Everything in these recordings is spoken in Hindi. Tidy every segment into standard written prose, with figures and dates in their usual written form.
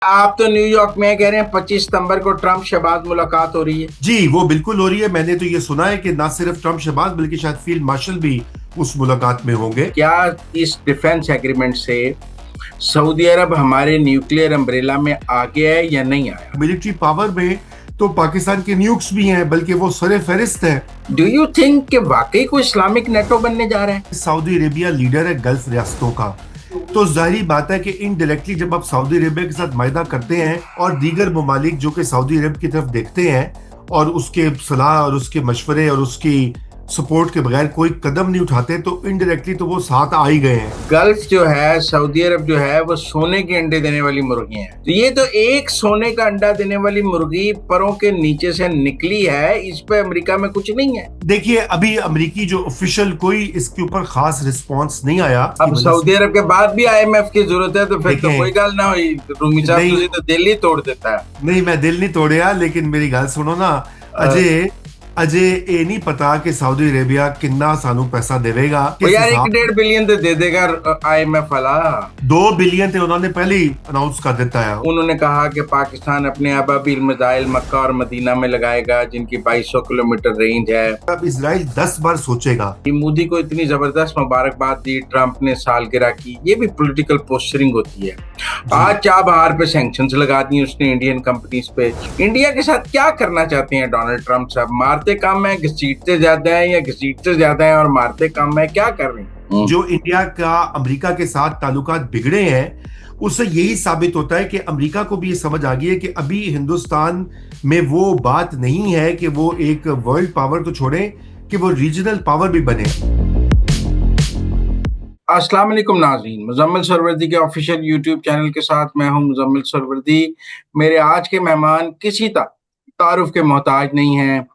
आप तो न्यूयॉर्क में कह रहे हैं 25 सितंबर को ट्रम्प शहबाज मुलाकात हो रही है। जी, वो बिल्कुल हो रही है। मैंने तो ये सुना है कि ना सिर्फ ट्रम्प शहबाज बल्कि शायद फील्ड मार्शल भी उस मुलाकात में होंगे। क्या इस डिफेंस एग्रीमेंट से सऊदी अरब हमारे न्यूक्लियर अम्ब्रेला में आ गया है या नहीं आया? मिलिट्री पावर में तो पाकिस्तान के न्यूक्स भी हैं, बल्कि वो सरे फहरिस्त है। डू यू थिंक कि वाकई कोई इस्लामिक नेटो बनने जा रहा है? सऊदी अरेबिया लीडर है गल्फ रियासतों का। तो जाहिर बात है कि इनडायरेक्टली जब आप सऊदी अरेबिया के साथ मायदा करते हैं और दीगर ममालिक जो कि सऊदी अरब की तरफ देखते हैं और उसके सलाह और उसके मशवरे और उसकी सपोर्ट के बगैर कोई कदम नहीं उठाते, तो इनडायरेक्टली तो वो साथ आ ही गए हैं। गल्फ जो है, सऊदी अरब जो है, वो सोने के अंडे देने वाली मुर्गियां हैं। तो ये तो एक सोने का अंडा देने वाली मुर्गी परों के नीचे से निकली है, इस पे अमेरिका में कुछ नहीं है। देखिए, अभी अमेरिकी जो ऑफिशियल कोई इसके ऊपर खास रिस्पांस नहीं आया की अब वजह सऊदी से। अरब के बाद भी आईएमएफ की जरूरत है, तो फिर तो कोई देखें, गाल ना हुई। रूमी साहब नहीं तुझे तो दिल ही तोड़ देता है। नहीं, मैं दिल नहीं तोड़िया, लेकिन मेरी गल सुनो ना। अ, अजय अजय ये नहीं पता कि सऊदी अरेबिया कितना सानू पैसा देवेगा, वो किस यार एक हिसाब। डेढ़ बिलियन तो दे देगा आईएमएफ वाला। 2 बिलियन थे उन्होंने पहले ही अनाउंस कर देता है। उन्होंने कहा कि पाकिस्तान अपने अबाबिल मिसाइल मक्का और मदीना में लगाएगा, जिनकी 2200 किलोमीटर रेंज है। अब इसराइल 10 बार सोचेगा। मोदी को इतनी जबरदस्त मुबारकबाद दी ट्रंप ने सालगिरह की, ये भी पॉलिटिकल पोस्चरिंग होती है। जी, आज चाबहार पे सैंक्शंस लगा दी उसने इंडियन कंपनीज पे। इंडिया के साथ क्या करना चाहते हैं डोनाल्ड ट्रंप साहब? मारते कम है, घसीटते ज्यादा है, या घसीटते ज्यादा है और मारते कम है? क्या कर रहे हैं? जो इंडिया का अमेरिका के साथ ताल्लुकात बिगड़े हैं, उससे यही साबित होता है कि अमेरिका को भी ये समझ आ गई है कि अभी हिंदुस्तान में वो बात नहीं है कि वो एक वर्ल्ड पावर तो छोड़े, कि वो रीजनल पावर भी बने। अस्सलाम वालेकुम नाज़रीन, मुज़म्मिल सरवर्दी के ऑफिशियल यूट्यूब चैनल के साथ मैं हूं मुज़म्मिल सरवर्दी। मेरे आज के मेहमान किसी तारुफ के मोहताज नहीं हैं।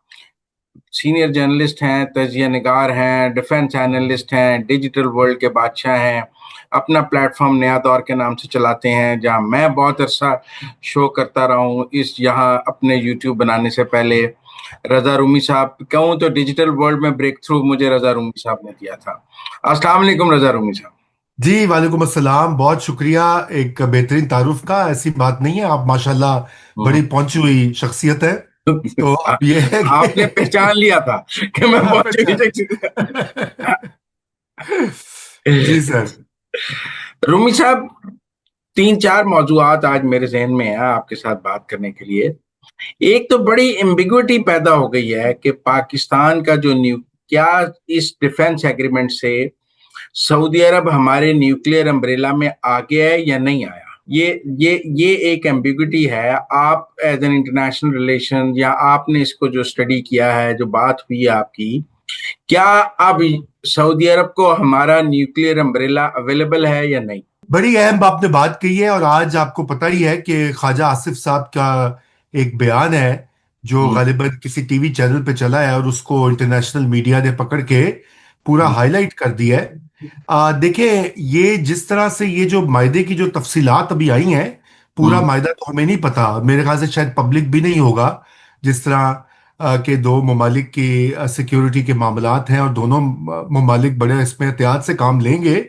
सीनियर जर्नलिस्ट हैं, तजिया निगार हैं, डिफेंस एनालिस्ट हैं, डिजिटल वर्ल्ड के बादशाह हैं। अपना प्लेटफॉर्म नया दौर के नाम से चलाते हैं, जहां मैं बहुत अरसा शो करता रहा हूँ। इस यहाँ अपने यूट्यूब बनाने से पहले रजा रूमी साहब, कहूँ तो डिजिटल वर्ल्ड में ब्रेक थ्रू मुझे रजा रूमी साहब ने दिया था। अस्सलाम वालेकुम रजा रूमी साहब। जी, वालेकुम अस्सलाम। बहुत शुक्रिया एक बेहतरीन तारुफ का। ऐसी बात नहीं है, आप माशाल्लाह बड़ी पहुंची हुई शख्सियत है। तो अब ये है आपने कि पहचान लिया था कि मैं हाँ, बहुत पहचान। जी सर। रूमी साहब, तीन चार मौजूआत आज मेरे जहन में है आपके साथ बात करने के लिए। एक तो बड़ी एम्बिग्विटी पैदा हो गई है कि पाकिस्तान का जो न्यू क्या इस डिफेंस एग्रीमेंट से सऊदी अरब हमारे न्यूक्लियर अम्ब्रेला में आ गया है या नहीं आया। ये एक एम्बिग्विटी है। आप एज एन इंटरनेशनल रिलेशन, या आपने इसको जो स्टडी किया है, जो बात हुई है आपकी, क्या अब सऊदी अरब को हमारा न्यूक्लियर अम्ब्रेला अवेलेबल है या नहीं? बड़ी अहम आपने बात कही है, और आज आपको पता ही है कि ख्वाजा आसिफ साहब का एक बयान है जो हम्म, गालिबन किसी टीवी चैनल पे चला है, और उसको इंटरनेशनल मीडिया ने पकड़ के पूरा हम्म, हाईलाइट कर दिया है। देखें, ये जिस तरह से ये जो मायदे की जो तफसीलात अभी आई हैं, पूरा हम्म, मायदा तो हमें नहीं पता, मेरे ख्याल से शायद पब्लिक भी नहीं होगा। जिस तरह के दो ममालिक की सिक्योरिटी के मामलात हैं, और दोनों ममालिक बड़े इसमें एहतियात से काम लेंगे।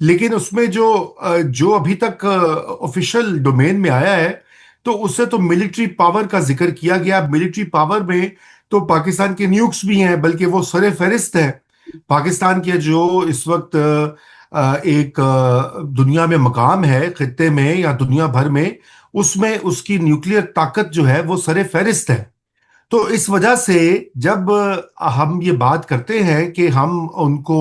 लेकिन उसमें जो अभी तक ऑफिशियल डोमेन में आया है, तो उससे तो मिलिट्री पावर का जिक्र किया गया। मिलिट्री पावर में तो पाकिस्तान के न्यूक्स भी हैं, बल्कि वो सरे फहरिस्त हैं। पाकिस्तान के जो इस वक्त एक दुनिया में मकाम है, खित्ते में या दुनिया भर में, उसमें उसकी न्यूक्लियर ताकत जो है वो सरे फहरिस्त है। तो इस वजह से जब हम ये बात करते हैं कि हम उनको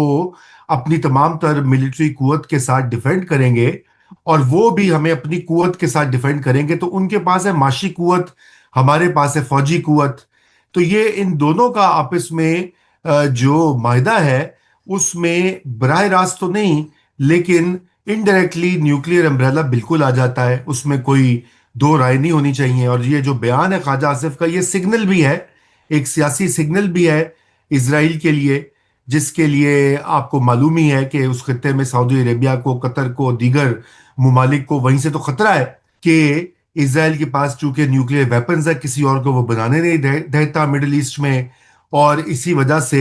अपनी तमाम तर मिलिट्री कुवत के साथ डिफेंड करेंगे, और वो भी हमें अपनी कुवत के साथ डिफेंड करेंगे, तो उनके पास है माशी कुवत, हमारे पास है फौजी कुवत। तो ये इन दोनों का आपस में जो मायदा है, उसमें बराह रास्त तो नहीं, लेकिन इनडायरेक्टली न्यूक्लियर अम्ब्रेला बिल्कुल आ जाता है। उसमें कोई दो राय नहीं होनी चाहिए। और ये जो बयान है ख्वाजा आसिफ का, ये सिग्नल भी है, एक सियासी सिग्नल भी है इसराइल के लिए, जिसके लिए आपको मालूम ही है कि उस खत्ते में सऊदी अरेबिया को, कतर को, दीगर ममालिक को वहीं से तो खतरा है कि इसराइल के पास चूंकि न्यूक्लियर वेपन्स है, किसी और को वो बनाने नहीं देता मिडिल ईस्ट में। और इसी वजह से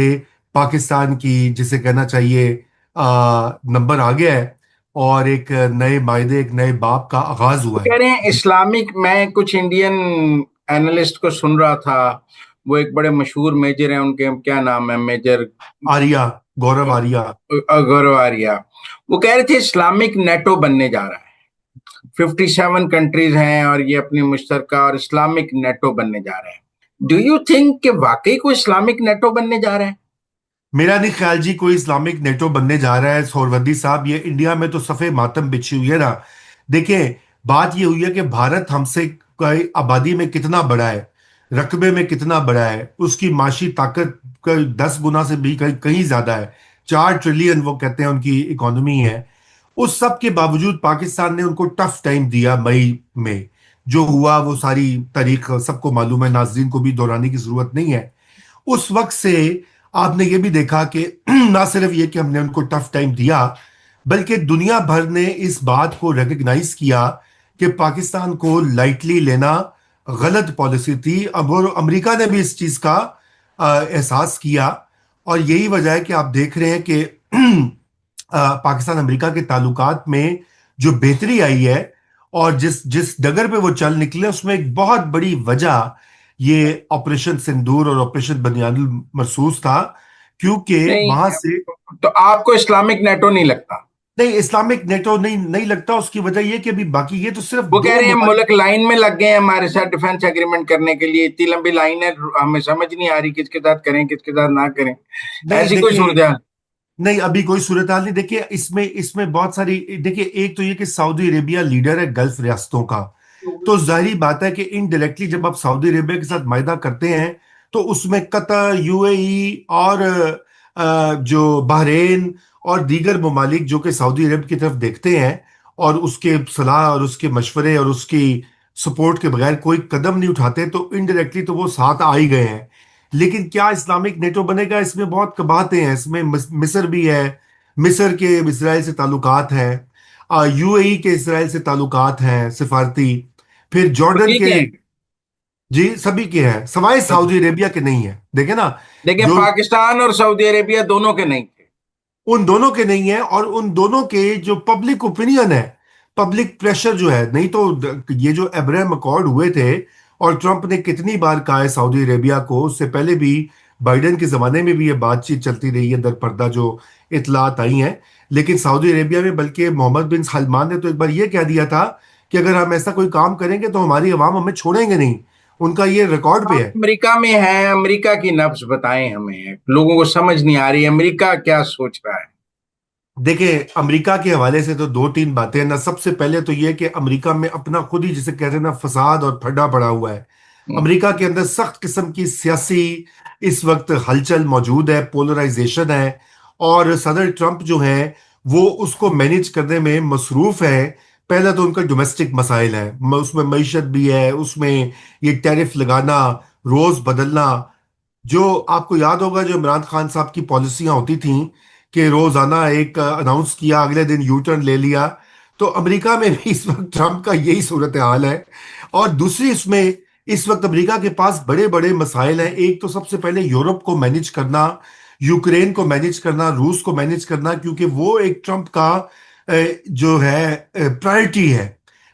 पाकिस्तान की, जिसे कहना चाहिए, नंबर आ गया है। और एक नए मायदे, एक नए बाब का आगाज वो हुआ कह है। रहे हैं इस्लामिक, मैं कुछ इंडियन एनालिस्ट को सुन रहा था, वो एक बड़े मशहूर मेजर हैं, उनके क्या नाम है, मेजर आर्या, गौरव आर्या। गौरव आर्या। वो कह रहे थे इस्लामिक नेटो बनने जा रहा है, 57 कंट्रीज हैं और ये अपनी मुश्तरका और इस्लामिक नेटो बनने जा रहे हैं। डू यू थिंक कि वाकई कोई इस्लामिक नेटो बनने जा रहा है? मेरा नहीं ख्याल जी कोई इस्लामिक नेटो बनने जा रहा है सोहरवर्दी साहब। ये इंडिया में तो सफे मातम बिछी हुई है ना। देखिए, बात ये हुई है कि भारत हमसे कई आबादी में कितना बड़ा है, रकबे में कितना बड़ा है, उसकी माशी ताकत कई 10 गुना से भी कहीं ज्यादा है। 4 ट्रिलियन वो कहते हैं उनकी इकोनॉमी है। उस सब के बावजूद पाकिस्तान ने उनको टफ टाइम दिया। मई में जो हुआ वो सारी तारीख सबको मालूम है, नाजरीन को भी दोहराने की जरूरत नहीं है। उस वक्त से आपने ये भी देखा कि ना सिर्फ ये कि हमने उनको टफ टाइम दिया, बल्कि दुनिया भर ने इस बात को रिकग्नाइज किया कि पाकिस्तान को लाइटली लेना गलत पॉलिसी थी। अब और अमेरिका ने भी इस चीज का एहसास किया। और यही वजह है कि आप देख रहे हैं कि पाकिस्तान अमेरिका के ताल्लुकात में जो बेहतरी आई है, और जिस जिस डगर पे वो चल निकले, उसमें एक बहुत बड़ी वजह ये ऑपरेशन सिंदूर और ऑपरेशन बनियानुल मरसूस था। क्योंकि नहीं, वहां से तो आपको इस्लामिक नेटो नहीं लगता? नहीं, इस्लामिक नेटो नहीं लगता। उसकी वजह ये कि अभी बाकी ये तो सिर्फ वो कह दो रहे हैं मुमालिक। मुल्क लाइन में लग गए हैं हमारे साथ डिफेंस एग्रीमेंट करने के लिए, इतनी लंबी लाइन है, हमें समझ नहीं आ रही किसके साथ करें किसके साथ ना करें, नहीं ऐसी कोई देखिए, सूरत है? नहीं अभी कोई सूरत हाल नहीं। देखिए, इसमें इसमें बहुत सारी, देखिए एक तो ये कि सऊदी अरेबिया लीडर है गल्फ रियासतों का। तो जाहिर बात है कि इनडायरेक्टली जब आप सऊदी अरेबिया के साथ मायदा करते हैं, तो उसमें कतर, यूएई और जो बहरेन और दीगर ममालिक जो कि सऊदी अरब की तरफ देखते हैं, और उसके सलाह और उसके मशवरे और उसकी सपोर्ट के बगैर कोई कदम नहीं उठाते, तो इनडायरेक्टली तो वो साथ आ ही गए हैं। लेकिन क्या इस्लामिक नेटो बनेगा, इसमें बहुत कबाहतें हैं। इसमें मिस्र भी है, मिस्र के इसराइल से ताल्लुकात हैं, यूएई के इसराइल से ताल्लुकात हैं सिफारती, फिर जॉर्डन ठीक के। है। जी, सभी के हैं, सवाए सऊदी अरेबिया के नहीं है, देखे ना। देखिए, जो पाकिस्तान और सऊदी अरेबिया दोनों के नहीं थे। उन दोनों के नहीं है, और उन दोनों के जो पब्लिक ओपिनियन है, पब्लिक प्रेशर जो है, नहीं तो ये जो अब्राहम अकॉर्ड हुए थे, और ट्रंप ने कितनी बार कहा है सऊदी अरेबिया को, उससे पहले भी बाइडेन के जमाने में भी ये बातचीत चलती रही है दर पर्दा जो इतलात आई हैं। लेकिन सऊदी अरेबिया में बल्कि मोहम्मद बिन सलमान ने तो एक बार ये कह दिया था कि अगर हम ऐसा कोई काम करेंगे तो हमारी अवाम हमें छोड़ेंगे नहीं। उनका ये रिकॉर्ड पे आप है। अमेरिका में हैं, अमेरिका की नब्ज बताएं हमें, लोगों को समझ नहीं आ रही अमेरिका क्या सोच रहा है। देखिए, अमेरिका के हवाले से तो दो तीन बातें हैं ना। सबसे पहले तो यह कि अमेरिका में अपना खुद ही जिसे कहते हैं ना फसाद और फड्डा पड़ा हुआ है। हम्म। अमेरिका के अंदर सख्त किस्म की सियासी इस वक्त हलचल मौजूद है, पोलराइजेशन है। और सदर ट्रंप जो है वो उसको मैनेज करने में मसरूफ है। पहला तो उनका डोमेस्टिक मसाइल है, उसमें मईशत भी है, उसमें ये टैरिफ लगाना, रोज बदलना। जो आपको याद होगा जो इमरान खान साहब की पॉलिसियां होती थी कि रोजाना एक अनाउंस किया, अगले दिन यू टर्न ले लिया। तो अमेरिका में भी इस वक्त ट्रंप का यही सूरत हाल है। और दूसरी इसमें इस वक्त अमेरिका के पास बड़े बड़े मसाइल हैं। एक तो सबसे पहले यूरोप को मैनेज करना, यूक्रेन को मैनेज करना, रूस को मैनेज करना, क्योंकि वो एक ट्रंप का जो है प्रायोरिटी है।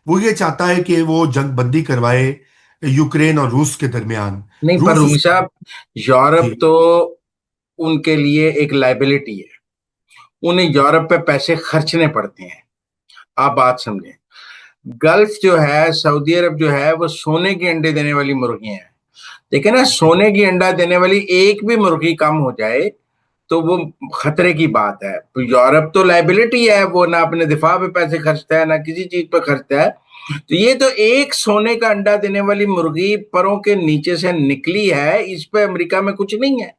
वो ये चाहता है कि वो जंग बंदी करवाए यूक्रेन और रूस के दरमियान। नहीं, पर रूस रूमी उस साहब, जी। यूरोप तो उनके लिए एक लाइबिलिटी है, उन्हें यूरोप पे पैसे खर्चने पड़ते हैं। आप बात समझें, गल्फ जो है, सऊदी अरब जो है, वो सोने के अंडे देने वाली मुर्गियां हैं। देखिए ना, सोने की अंडा देने वाली एक भी मुर्गी कम हो जाए तो वो खतरे की बात है। तो यूरोप तो लाइबिलिटी है, वो ना अपने दिफा पे पैसे खर्चता है ना किसी चीज पे खर्चता है। तो ये तो एक सोने का अंडा देने वाली मुर्गी परों के नीचे से निकली है, इस पे अमेरिका में कुछ नहीं है।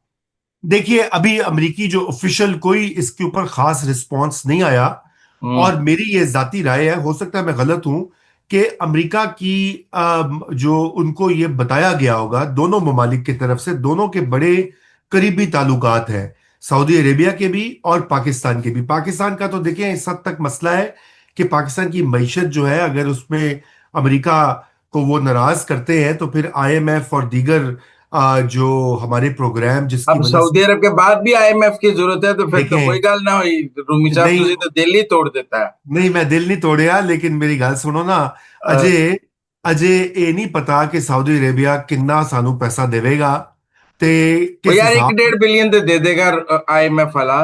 देखिए, अभी अमेरिकी जो ऑफिशियल कोई इसके ऊपर खास रिस्पॉन्स नहीं आया। हम्म। और मेरी ये जाती राय है, हो सकता है मैं गलत हूं, कि अमेरिका की जो उनको ये बताया गया होगा दोनों ममालिक की तरफ से, दोनों के बड़े करीबी ताल्लुकात हैं, सऊदी अरेबिया के भी और पाकिस्तान के भी। पाकिस्तान का तो देखिए इस हद तक मसला है कि पाकिस्तान की मईशत जो है, अगर उसमें अमेरिका को वो नाराज करते हैं तो फिर आईएमएफ और दीगर जो हमारे प्रोग्राम जिसकी अब वजह सऊदी से अरब के बाद भी आईएमएफ की जरूरत है, तो फिर तो कोई देखें। गल ना हुई। रूमी साहब नहीं तुझे तो दिल ही तोड़ देता है। नहीं, मैं दिल नहीं तोड़िया, लेकिन मेरी गल सुनो ना। अ, अजय अजय ये नहीं पता कि सऊदी अरेबिया किन्ना सानू पैसा देवेगा ते वो किस यार एक हिसाब। डेढ़ बिलियन तो दे देगा आईएमएफ वाला।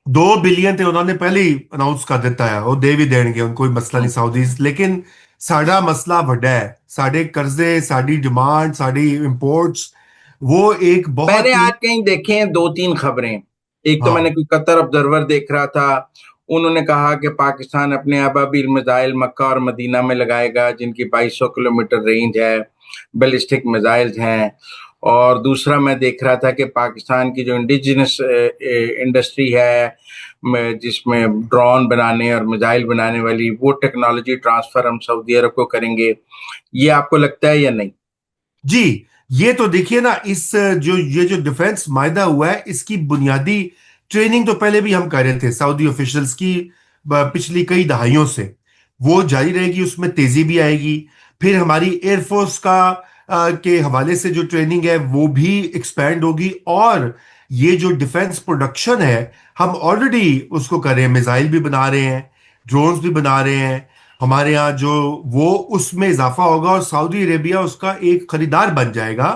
2 बिलियन ते उन्होंने पहले ही अनाउंस कर दिता है, वो दे भी देंगे, उनको कोई मसला नहीं हम्म। सऊदी। लेकिन साडा मसला वड्डा है, साडे कर्जे, साडी डिमांड, साडी इंपोर्ट्स, वो एक मैंने बहुत ही। आज कहीं देखे हैं दो तीन खबरें। एक तो मैंने हाँ। कोई कतर ऑब्जर्वर देख रहा था। उन्होंने कहा कि पाकिस्तान अपने अबाबिल मिसाइल मक्का और मदीना में लगाएगा, जिनकी 2200 किलोमीटर रेंज है, बैलिस्टिक मिसाइल्स हैं। और दूसरा मैं देख रहा था कि पाकिस्तान की जो इंडिजिनस इंडस्ट्री है, जिसमें ड्रोन बनाने और मिसाइल बनाने वाली, वो टेक्नोलॉजी ट्रांसफर हम सऊदी अरब को करेंगे। ये आपको लगता है या नहीं? जी, ये तो देखिए ना, इस जो ये जो डिफेंस मायदा हुआ है, इसकी बुनियादी ट्रेनिंग तो पहले भी हम कर रहे थे सऊदी ऑफिशियल्स की, पिछली कई दहाइयों से। वो जारी रहेगी, उसमें तेजी भी आएगी। फिर हमारी एयरफोर्स का के हवाले से जो ट्रेनिंग है वो भी एक्सपैंड होगी। और ये जो डिफेंस प्रोडक्शन है, हम ऑलरेडी उसको कर रहे हैं, मिसाइल भी बना रहे हैं, ड्रोन्स भी बना रहे हैं हमारे यहाँ जो, वो उसमें इजाफा होगा और सऊदी अरेबिया उसका एक खरीदार बन जाएगा।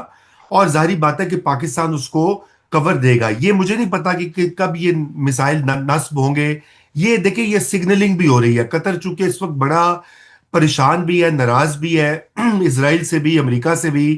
और जाहिर बात है कि पाकिस्तान उसको कवर देगा। ये मुझे नहीं पता कि कब ये मिसाइल नस्ब होंगे। ये देखिए, ये सिग्नलिंग भी हो रही है। कतर चूंकि इस वक्त बड़ा परेशान भी है, नाराज भी है, इसराइल से भी, अमेरिका से भी।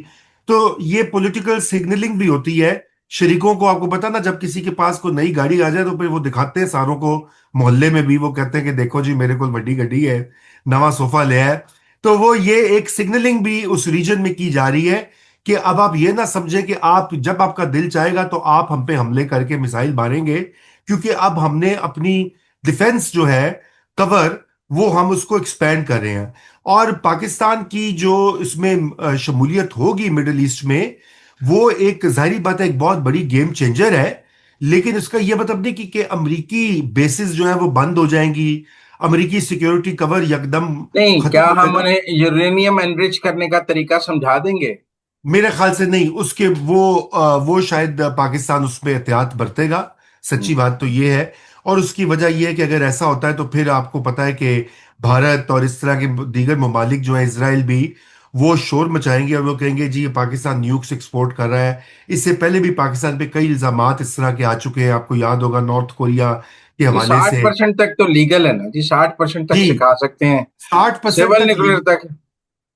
तो ये पॉलिटिकल सिग्नलिंग भी होती है शरीकों को। आपको पता ना, जब किसी के पास कोई नई गाड़ी आ जाए तो फिर वो दिखाते हैं सारों को, मोहल्ले में भी वो कहते हैं कि देखो जी मेरे को बड़ी गाड़ी है, नवा सोफा लिया है। तो वो ये एक सिग्नलिंग भी उस रीजन में की जा रही है कि अब आप ये ना समझे कि आप जब आपका दिल चाहेगा तो आप हम पे हमले करके मिसाइल मारेंगे, क्योंकि अब हमने अपनी डिफेंस जो है, कवर, वो हम उसको एक्सपेंड कर रहे हैं। और पाकिस्तान की जो इसमें शमूलियत होगी मिडिल ईस्ट में, वो एक जाहिर बात है, एक बहुत बड़ी गेम चेंजर है। लेकिन इसका यह मतलब नहीं कि अमरीकी बेसिस जो है वो बंद हो जाएंगी, अमेरिकी सिक्योरिटी कवर यकदम नहीं, खत्म क्या हो हम जाएगा। उन्हें यूरेनियम एनरिच करने का तरीका समझा देंगे? मेरे ख्याल से नहीं। उसके वो शायद पाकिस्तान उसमें एहतियात बरतेगा। सच्ची हम्म। बात तो ये है। और उसकी वजह यह है कि अगर ऐसा होता है तो फिर आपको पता है कि भारत और इस तरह के दीगर ममालिक जो है, इसराइल भी, वो शोर मचाएंगे और वो कहेंगे जी ये पाकिस्तान न्यूक्स एक्सपोर्ट कर रहा है। इससे पहले भी पाकिस्तान पे कई इल्जामात इस तरह के आ चुके हैं, आपको याद होगा, नॉर्थ कोरिया के ये हवाले साठ से। परसेंट तक तो लीगल है ना जी, 60% तक जी, सिखा सकते हैं। 60% सिविल तक न्यूक्लियर तक।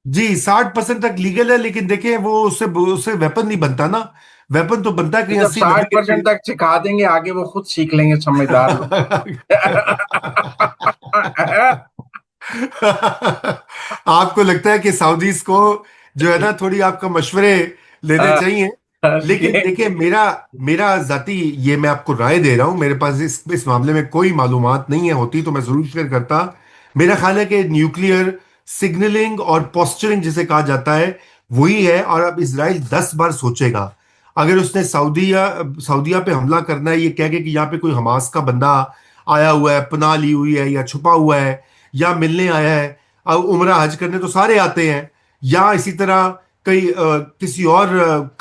जी, 60% तक लीगल है, लेकिन देखें वो उससे उससे वेपन नहीं बनता ना। वेपन तो बनता है तो कहीं जब 80-90 60% तक सिखा देंगे, आगे वो खुद सीख लेंगे, समझदार लोग। आपको लगता है कि सऊदीज को जो है ना थोड़ी आपका मशवरे लेने चाहिए। लेकिन ये देखिए, मेरा मेरा जाती, ये मैं आपको राय दे रहा हूं, मेरे पास इस मामले में कोई मालूमात नहीं है, होती तो मैं जरूर शेयर करता। मेरा ख्याल है कि न्यूक्लियर सिग्नलिंग और पोस्चरिंग जिसे कहा जाता है, वही है। और अब इसराइल 10 बार सोचेगा। अगर उसने सऊदीया पे हमला करना है, ये कह के कि यहाँ पे कोई हमास का बंदा आया हुआ है, पनाह ली हुई है, या छुपा हुआ है, या मिलने आया है। अब उम्रा हज करने तो सारे आते हैं, या इसी तरह कई किसी और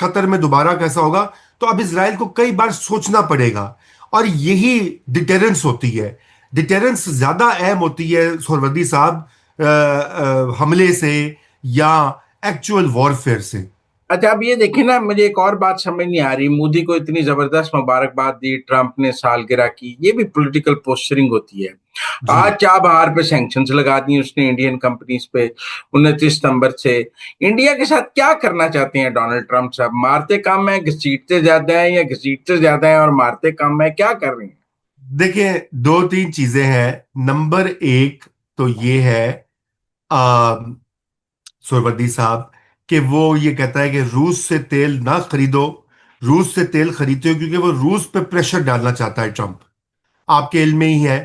कतर में दोबारा कैसा होगा। तो अब इसराइल को कई बार सोचना पड़ेगा। और यही डिटेरेंस होती है। डिटेरेंस ज्यादा अहम होती है सोरवदी साहब, हमले से या एक्चुअल वॉरफेयर से। अच्छा, अब ये देखिए ना, मुझे एक और बात समझ नहीं आ रही। मोदी को इतनी जबरदस्त मुबारकबाद दी, ट्रंप ने सालगिरह की, ये भी पॉलिटिकल पोस्चरिंग होती है। जी। आज चाबहार पे सैंक्शंस लगा दी उसने इंडियन कंपनीज पे 29 सितंबर से। इंडिया के साथ क्या करना चाहते हैं डोनाल्ड ट्रंप साहब? मारते कम है, घसीटते ज्यादा है, या घसीटते ज्यादा है और मारते कम है? क्या कर रहे हैं? देखिए, 2-3 चीजें हैं। नंबर एक तो ये है, सोरवर्दी साहब, कि वो ये कहता है कि रूस से तेल ना खरीदो। रूस से तेल खरीदते हो क्योंकि वो रूस पे प्रेशर डालना चाहता है ट्रम्प। आपके इल्म में ही है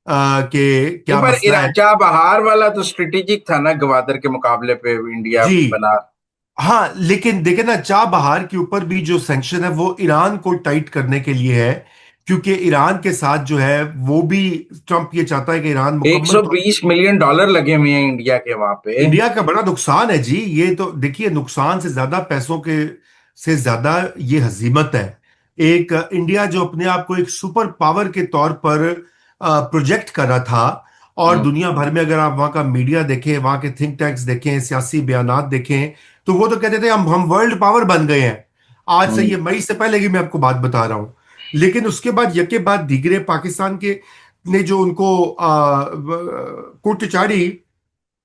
कि नहीं, क्या पर मसला है। चाबहार वाला तो स्ट्रेटेजिक था ना, गवादर के मुकाबले पे इंडिया जी। बना। हाँ, लेकिन देखे ना, चाबहार के ऊपर भी जो सैंक्शन है वो ईरान को टाइट करने के लिए है। क्योंकि ईरान के साथ जो है वो भी, ट्रम्प ये चाहता है कि ईरान मुकम्मल तौर। $120 मिलियन लगे हुए हैं इंडिया के वहां पे। इंडिया का बड़ा नुकसान है जी। ये तो देखिए, नुकसान से ज्यादा पैसों के से ज्यादा ये हजीमत है। एक इंडिया जो अपने आप को एक सुपर पावर के तौर पर प्रोजेक्ट कर रहा था, और हम्म। दुनिया भर में अगर आप वहाँ का मीडिया देखें, वहाँ के थिंक टैंक्स देखें, सियासी बयानात देखें, तो वो तो कहते थे हम वर्ल्ड पावर बन गए हैं। आज से, हम्म। ये मई से पहले की मैं आपको बात बता रहा हूँ। लेकिन उसके बाद यके बाद दीगरे पाकिस्तान के ने जो उनको कुट चाड़ी,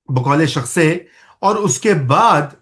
बकौले शख्स से, और उसके बाद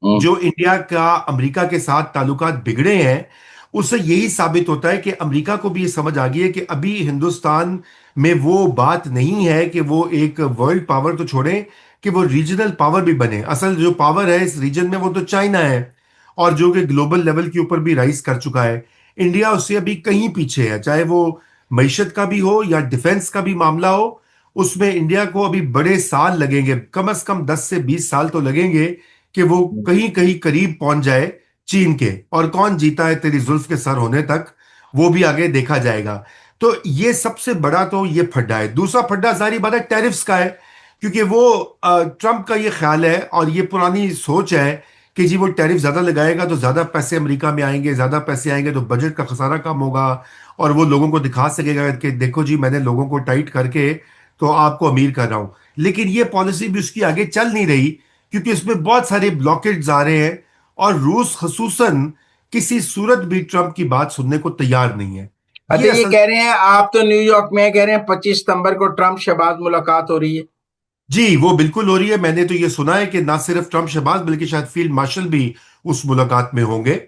हम्म। जो इंडिया का अमेरिका के साथ ताल्लुकात बिगड़े हैं, उससे यही साबित होता है कि अमेरिका को भी ये समझ आ गई है कि अभी हिंदुस्तान में वो बात नहीं है कि वो एक वर्ल्ड पावर तो छोड़े, कि वो रीजनल पावर भी बने। असल जो पावर है इस रीजन में वो तो चाइना है, और जो कि ग्लोबल लेवल के ऊपर भी राइज कर चुका है। इंडिया उससे अभी कहीं पीछे है, चाहे वो मईशत का भी हो या डिफेंस का भी मामला हो। उसमें इंडिया को अभी बड़े साल लगेंगे, कम से कम 10 से 20 साल तो लगेंगे, कि वो कहीं कहीं करीब पहुंच जाए चीन के। और कौन जीता है तेरी जुल्फ के सर होने तक, वो भी आगे देखा जाएगा। तो ये सबसे बड़ा तो ये फड्डा है। दूसरा फड्डा जारी बात है टैरिफ्स का है, क्योंकि वो ट्रंप का ये ख्याल है और ये पुरानी सोच है कि जी वो टैरिफ ज्यादा लगाएगा तो ज्यादा पैसे अमेरिका में आएंगे, ज्यादा पैसे आएंगे तो बजट का खसारा कम होगा, और वो लोगों को दिखा सकेगा कि देखो जी मैंने लोगों को टाइट करके तो आपको अमीर कर रहा हूं। लेकिन ये पॉलिसी भी उसकी आगे चल नहीं रही, क्योंकि इसमें बहुत सारे ब्लॉकेट्स आ रहे हैं, और रूस खसूसन किसी सूरत भी ट्रंप की बात सुनने को तैयार नहीं है। अच्छा, ये ये असल। कह रहे हैं आप तो न्यूयॉर्क में कह रहे हैं 25 सितंबर को ट्रंप शहबाज मुलाकात हो रही है। जी वो बिल्कुल हो रही है। मैंने तो ये सुना है कि ना सिर्फ ट्रंप शहबाज बल्कि शायद फील्ड मार्शल भी उस मुलाकात में होंगे,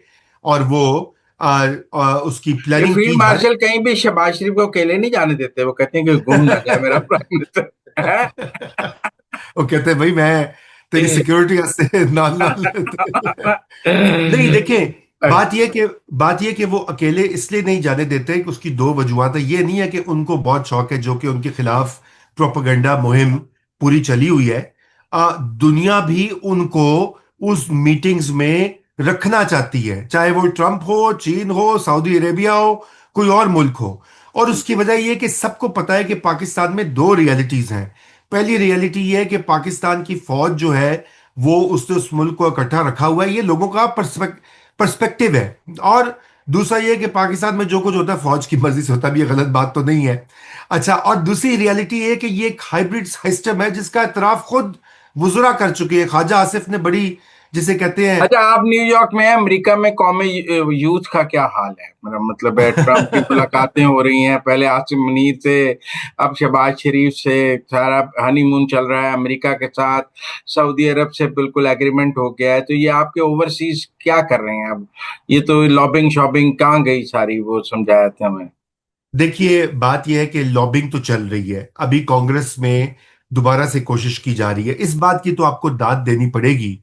और वो उसकी ये प्लानिंग फील्ड की जा मार्शल कहीं भी शहबाज शरीफ को अकेले नहीं जाने देते, वो कहते हैं कि गुम ना जाए मेरा प्राइम मिनिस्टर है। वो कहते हैं भाई मैं तेरी सिक्योरिटी से नाल नाल नहीं देखें। बात ये कि वो अकेले इसलिए नहीं जाने देते कि उसकी दो वजूहत है। ये नहीं है कि उनको बहुत शौक है, जो कि उनके खिलाफ प्रोपेगेंडा मुहिम पूरी चली हुई है। दुनिया भी उनको उस मीटिंग्स में रखना चाहती है, चाहे वो ट्रंप हो, चीन हो, सऊदी अरेबिया हो, कोई और मुल्क हो। और उसकी वजह यह है कि सबको पता है कि पाकिस्तान में दो रियलिटीज हैं। पहली रियलिटी यह है कि पाकिस्तान की फौज जो है वो उसने उस मुल्क को इकट्ठा रखा हुआ है, ये लोगों का पर्सपेक्टिव है। और दूसरा ये कि पाकिस्तान में जो कुछ होता है फौज की मर्जी से होता है, भी ये गलत बात तो नहीं है। अच्छा, और दूसरी रियलिटी ये है कि ये एक हाइब्रिड सिस्टम है जिसका इतराफ खुद वुज़रा कर चुके हैं। ख्वाजा आसिफ ने बड़ी, जिसे कहते अच्छा, आप न्यूयॉर्क में हैं, अमेरिका में कौमी यूथ का क्या हाल है? मेरा मतलब है, ट्रंप की हैं। मुलाकातें हो रही हैं, पहले आसिम मुनीर से, अब शहबाज शरीफ से, सारा हनीमून चल रहा है अमेरिका के साथ, सऊदी अरब से बिल्कुल एग्रीमेंट हो गया है, तो ये आपके ओवरसीज क्या कर रहे हैं अब? ये तो लॉबिंग शॉबिंग कहाँ गई सारी, वो समझाया था हमें। देखिए बात यह है कि लॉबिंग तो चल रही है, अभी कांग्रेस में दोबारा से कोशिश की जा रही है। इस बात की तो आपको दाद देनी पड़ेगी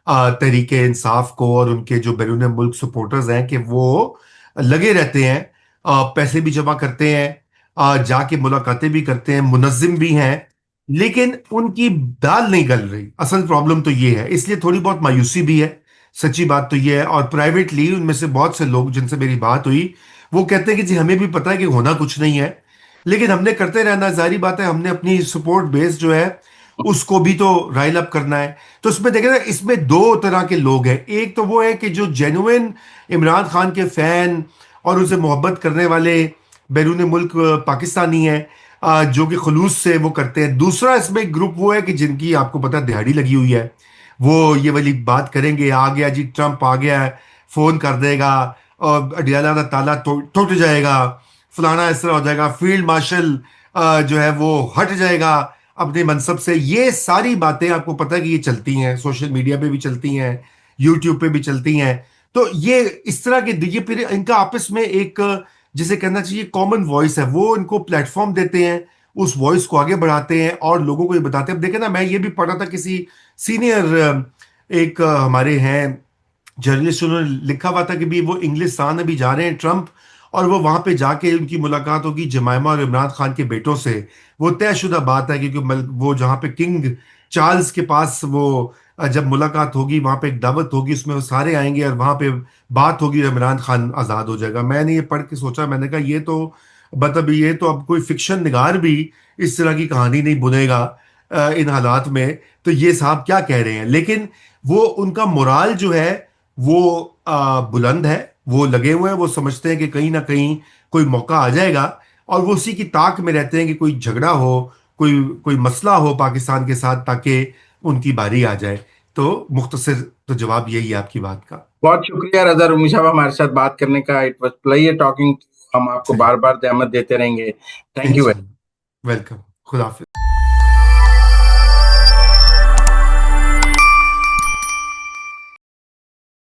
तहरीके इंसाफ को और उनके जो बैरून मुल्क सपोर्टर्स हैं, कि वो लगे रहते हैं, पैसे भी जमा करते हैं, जाके मुलाकातें भी करते हैं, मुनज्जिम भी हैं। लेकिन उनकी दाल नहीं गल रही। असल प्रॉब्लम तो ये है, इसलिए थोड़ी बहुत मायूसी भी है। सच्ची बात तो ये है। और प्राइवेटली उनमें से बहुत से लोग जिनसे मेरी बात हुई, वो कहते हैं कि जी हमें भी पता है कि होना कुछ नहीं है, लेकिन हमने करते रहना, जारी बात है, हमने अपनी सपोर्ट बेस जो है उसको भी तो राइल अप करना है। तो इसमें देखें ना, इसमें दो तरह के लोग हैं। एक तो वो है कि जो जेन्युइन इमरान खान के फैन और उनसे मोहब्बत करने वाले बैरून मुल्क पाकिस्तानी हैं, जो कि खुलूस से वो करते हैं। दूसरा इसमें एक ग्रुप वो है कि जिनकी आपको पता है दिहाड़ी लगी हुई है, वो ये वाली बात करेंगे, आ गया जी ट्रंप आ गया है, फोन कर देगा और अडियाला का ताला टूट जाएगा, फलाना इस तरह हो जाएगा, फील्ड मार्शल जो है वो हट जाएगा अपने मनसब से। ये सारी बातें आपको पता है कि ये चलती हैं, सोशल मीडिया पे भी चलती हैं, यूट्यूब पे भी चलती हैं। तो ये इस तरह के, ये फिर इनका आपस में एक, जिसे कहना चाहिए कॉमन वॉइस है, वो इनको प्लेटफॉर्म देते हैं, उस वॉइस को आगे बढ़ाते हैं और लोगों को ये बताते हैं। अब देखे ना, मैं ये भी पढ़ा था किसी सीनियर एक हमारे हैं जर्नलिस्ट, उन्होंने लिखा हुआ था कि भी वो इंग्लिस्तान अभी जा रहे हैं ट्रंप, और वो वहां पे जाके उनकी मुलाकात होगी जमाइमा और इमरान खान के बेटों से। वो तयशुदा बात है, क्योंकि वो जहाँ पे किंग चार्ल्स के पास वो जब मुलाकात होगी, वहां पे एक दावत होगी, उसमें वो सारे आएंगे और वहां पे बात होगी, इमरान खान आजाद हो जाएगा। मैंने ये पढ़ के सोचा, मैंने कहा ये तो मतलब ये तो अब कोई फिक्शन निगार भी इस तरह की कहानी नहीं बुनेगा इन हालात में। तो ये साहब क्या कह रहे हैं, लेकिन वो उनका मोराल जो है वो बुलंद है, वो लगे हुए हैं, वो समझते हैं कि कहीं ना कहीं कोई मौका आ जाएगा, और वो उसी की ताक में रहते हैं कि कोई झगड़ा हो, कोई कोई मसला हो पाकिस्तान के साथ, ताकि उनकी बारी आ जाए। तो मुख्तसर तो जवाब यही है आपकी बात का। बहुत शुक्रिया रजा रूमी साहब हमारे साथ बात करने का। It was player talking. हम आपको चलिए, बार बार जहमत देते रहेंगे। Thank you. इंशाल्लाह। वेलकम। खुदा हाफिज।